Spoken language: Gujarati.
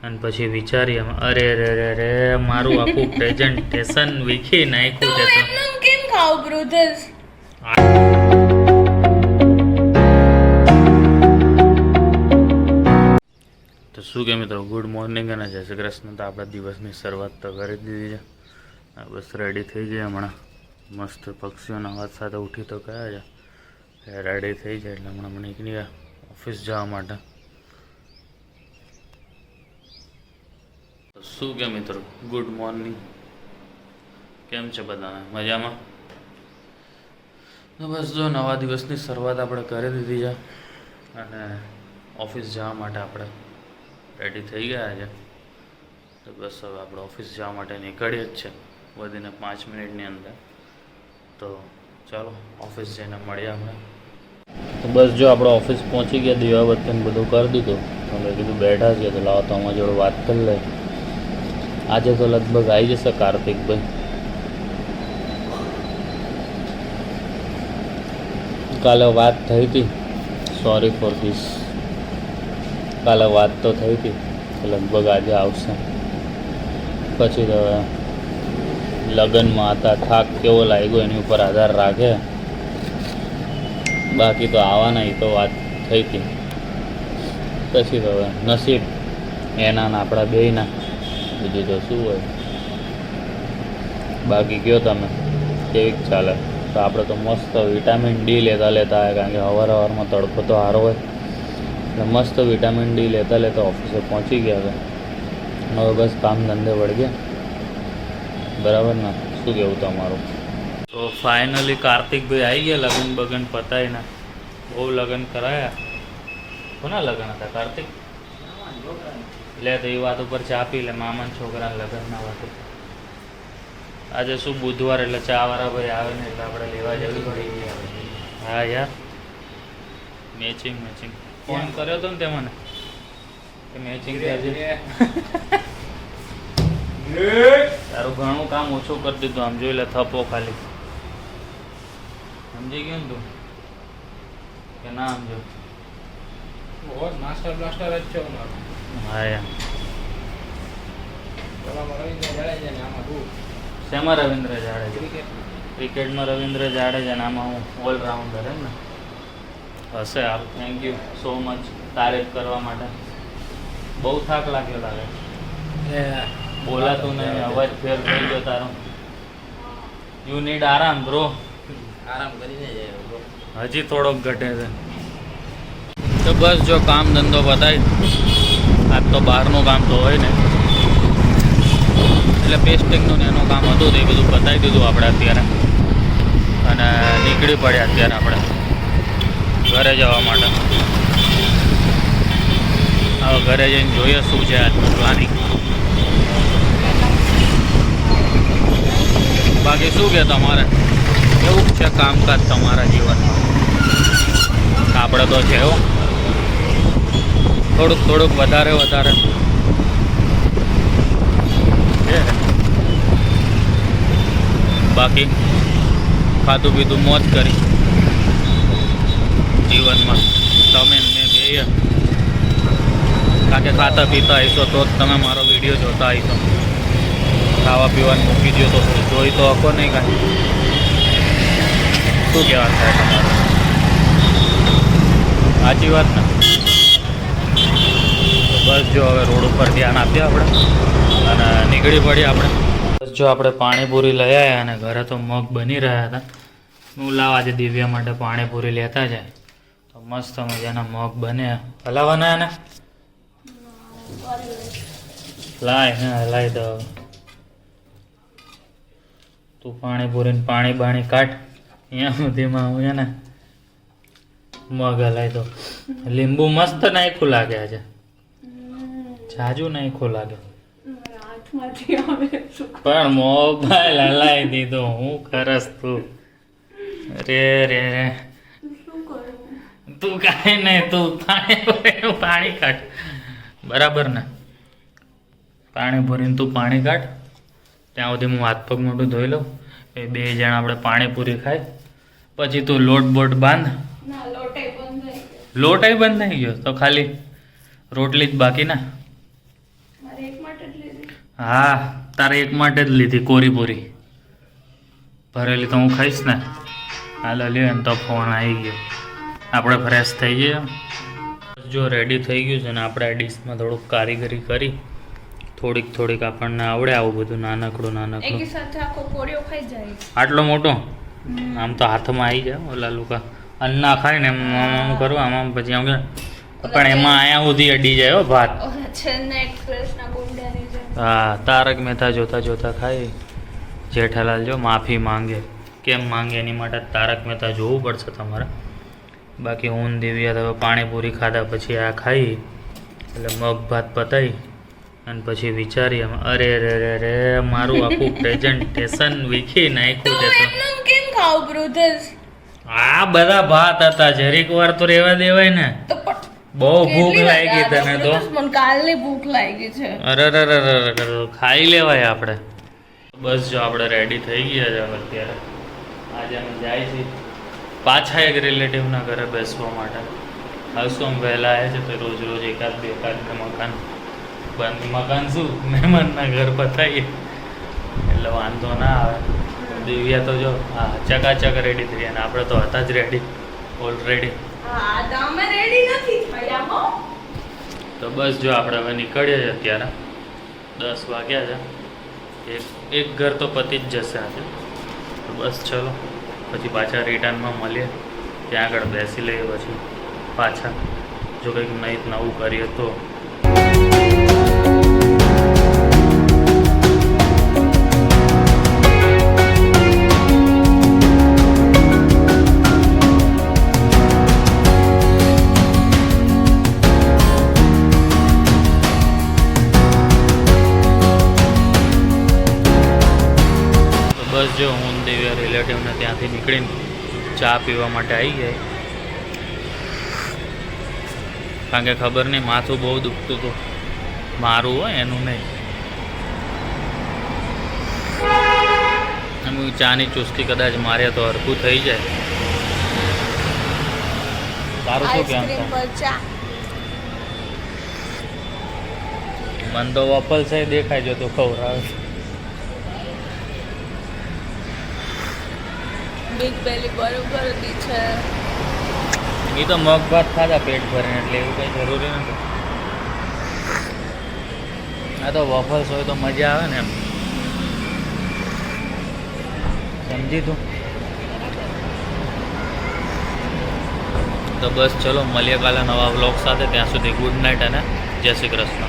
અને પછી વિચારીએ અરે રે રે રે મારું આખું પ્રેઝન્ટેશન વીખી નાખ્યું છે. તો એમનું કેમ ખાવ બ્રધર્સ? તો શું કે મિત્રો, ગુડ મોર્નિંગ અને જય શ્રી કૃષ્ણ. તો આપણા દિવસની શરૂઆત તો કરી દીધી છે. બસ રેડી થઈ જાય હમણાં. મસ્ત પક્ષીઓના અવાજ સાથે ઉઠી તો ગયા છે, રેડી થઈ જાય એટલે હમણાં મને નીકળી ગયા ઓફિસ જવા માટે. તો શું કે મિત્રો, ગુડ મોર્નિંગ. કેમ છે બધાને? મજામાં? તો બસ જો નવા દિવસની શરૂઆત આપણે કરી દીધી છે અને ઓફિસ જવા માટે આપણે રેડી થઈ ગયા છે. તો બસ હવે આપણે ઓફિસ જવા માટે નીકળીએ જ છે વધીને 5 મિનિટની અંદર. તો ચાલો ઓફિસ જઈને મળીએ આપણે. તો બસ જો આપણે ઓફિસ પહોંચી ગયા, દીવાબત્તીને બધું કરી દીધું. હવે કીધું બેઠા છીએ તો લાવો તો અમારા જોડે વાત કરી લે. આજે તો લગભગ આવી જશે કાર્તિકભાઈ. કાલે વાત થઈ હતી, સોરી ફોર ધીસ. કાલે વાત તો થઈ હતી લગભગ આજે આવશે. પછી તો હવે લગ્નમાં હતા, થાક કેવો લાગ્યો એની ઉપર આધાર રાખે. બાકી તો આવવાના એ તો વાત થઈ હતી. પછી તો હવે નસીબ એના ને આપણા બેયના, બીજું તો શું હોય. બાકી કયો તમે કેવીક ચાલે? તો આપણે તો મસ્ત વિટામિન ડી લેતા લેતા આવે, કારણ કે સવારમાં તડકો તો સારો હોય એટલે મસ્ત વિટામિન ડી લેતા લેતા ઓફિસે પહોંચી ગયા હતા. હવે બસ કામ ધંધે વળગ્યા. બરાબર ને? શું કહેવું તમારું? તો ફાઇનલી કાર્તિકભાઈ આવી ગયા લગ્ન બગન પતાવીને. બહુ લગ્ન કરાયા. કોના લગ્ન હતા કાર્તિક? લે તો એ વાત ઉપર ચા પી લે. મામાના છોકરાના લગ્નના વાત. આજે શું બુધવાર એટલે ચા વાળા ભાઈ આવે ને એટલે આપણે લેવા જવી પડી. હા યાર, મેચિંગ ફોન કર્યો હતો ને તે મને કે મેચિંગ તારું ઘણું કામ ઓછું કરી દીધું. આમ જોઈ લે, થપ્પો ખાલી. સમજી ગયો ને તું કે ના સમજો? માસ્ટર બ્લાસ્ટર જ છે અમારો. હા યાર. રવિન્દ્ર જાડેજા ને આમાં તું શેમાં રવિન્દ્ર જાડેજા? ક્રિકેટ ક્રિકેટમાં રવિન્દ્ર જાડેજા ને આમાં હું ઓલરાઉન્ડર એમ ને? હશે યાર. થેન્ક યુ સો મચ તારીફ કરવા માટે. બહુ થાક લાગ્યો લાગે. બોલાતું નહીં, અવાજ ફેર થઈ ગયો તારો. યુ નીડ આરામ બ્રો. આરામ કરીને જાય. હજી થોડોક ઘટે છે. તો બસ જો કામ ધંધો બતાવી. આજ તો બહારનું કામ તો હોય ને, એટલે પેસ્ટિંગનું એનું કામ હતું એ બધું બતાવી દીધું આપણે અત્યારે. અને નીકળી પડ્યા અત્યારે આપણે ઘરે જવા માટે. હવે ઘરે જઈને જોઈએ શું છે આજનું પ્લાનિંગ. બાકી શું કે તમારે કેવું છે કામકાજ તમારા જીવનમાં? આપણે તો છે એવું થોડુંક વધારે છે. બાકી ખાધું પીધું મોજ કરી જીવનમાં. તમે મેં બે, કારણ કે ખાતા પીતા આવીશો તો જ તમે મારો વિડીયો જોતા આવીશો. ખાવા પીવાનું મૂકી દો તો જોઈ તો હકો નહીં કાંઈ. શું કહેવા થાય તમારું? સાચી વાત ને? બસ જો હવે રોડ ઉપર ધ્યાન આપીએ આપણે અને નીકળી પડીએ આપણે. બસ જો આપણે પાણીપુરી લઈ આવ્યા અને ઘરે તો મગ બની રહ્યા હતા. હું લાવ આજે દિવ્યા માટે પાણીપુરી લેતા જાય. તો મસ્ત મજાના મગ બન્યા. હલાવવાના ને હલાવી દો. તું પાણીપુરીને પાણી બાણી કાઢ. અહીંયા સુધીમાં હું છે ને મગ હલાવી દો. લીંબુ મસ્ત નાખ્યું લાગે આજે. જાજુ નાખ્યું લાગે. પણ મોબાઈલ હલાવી દીધો. હું કરસ તું? રે રે રે તું કાંઈ નહીં, તું પાણી કાઢ. બરાબર ને? પાણી ભરીને તું પાણી કાઢ. ત્યાં સુધી હું હાથ પગ મોટું ધોઈ લઉં. એ બે જણા આપણે પાણીપુરી ખાય. પછી તું લોટ બોટ બાંધ. લોટ બંધ થઈ ગયો તો ખાલી રોટલી જ બાકી ના? હા તારે એક માટે જ લીધી કોરી પૂરી ભરેલી તો હું ખાઈશ ને. હાલ લ્યો એમ તો ફોન આવી ગયો, આપણે ફ્રેશ થઈ ગયા. જો રેડી થઈ ગયું છે ને આપણે આ ડીશમાં થોડુંક કારીગરી કરી, થોડીક આપણને આવડે આવું બધું નાનકડું. એક સાથે આખો કોરિયો ખાઈ જાય. આટલો મોટો આમ તો હાથમાં આવી જાય ઓલા લોકો અન્ના ખાય ને એમ આમ કરવા આમ પછી આમ પણ એમાં અહીંયા સુધી અડી જાય હો ભાત. ઓલા ચેન્નઈ એક્સપ્રેસના ગુંડાની જેમ. હા તારક મહેતા જોતા ખાય. જેઠાલાલ જો માફી માંગે, કેમ માંગે એની માટે તારક મહેતા જોવું પડશે તમારે. બાકી હું ને દિવ્યા તો પાણીપુરી ખાધા પછી આ ખાઈ એટલે મગ ભાત પતાવી અને પછી વિચારીએ અરે રે મારું આખું પ્રેઝન્ટેશન વીખી નાખ્યું છે. એમનું કેમ ખાવ બ્રધર્સ? આ બધા ભાત હતા, જરીક વાર તો રહેવા દેવાય ને. તો પણ બહુ ભૂખ લાગી તને તો. મને કાલની ભૂખ લાગી છે. અરે ખાઈ લેવાય આપણે. બસ જો આપણે રેડી થઈ ગયા છે હવે અત્યારે. આજે અમે જાય છે પાછા એક રિલેટિવના ઘરે બેસવા માટે. હશું આમ વહેલા આવ્યા છે તો રોજ એકાદ મકાન બંધ મકાન શું મહેમાનના ઘર પતાવીએ એટલે વાંધો ના આવે. દિવ્યા તો જો હા ચકાચક રેડી થઈ અને આપણે તો હતા જ રેડી ઓલરેડી. હા તો અમે રેડી નથી થયા હો. તો બસ જો આપણે હવે નીકળીએ છીએ અત્યારે 10 વાગ્યા છે. એક ઘર તો પતી જ જશે આજે. તો બસ ચલો પછી પાછા રિટર્નમાં મળીએ, ત્યાં આગળ બેસી લઈએ પછી પાછા જો કંઈક નવું કરીએ તો. બસ જો હું દેવ્યા રિલેટિવને ત્યાંથી નીકળીને ચા પીવા માટે આવી ગયા. કારણ કે ખબર નહીં માથું બહુ દુખતું હતું મારું હોય એનું નહીં. એમ ચાની ચુસ્કી કદાચ મારે તો હરખું થઈ જાય. તારું શું કેમ છે? મને તો વફલ છે દેખાય જો તો ખવડાવે. બિગ બેલી બરોબર હતી છે. એ તો મગ ભાત ખાધા પેટ ભરીને એટલે એવું કંઈ જરૂરી નથી. આ તો વફલ્સ હોય તો મજા આવે ને એમ, સમજી તું. તો બસ ચલો મળીએ કાલે નવા વ્લોગ સાથે. ત્યાં સુધી ગુડ નાઇટ અને જય શ્રી કૃષ્ણ.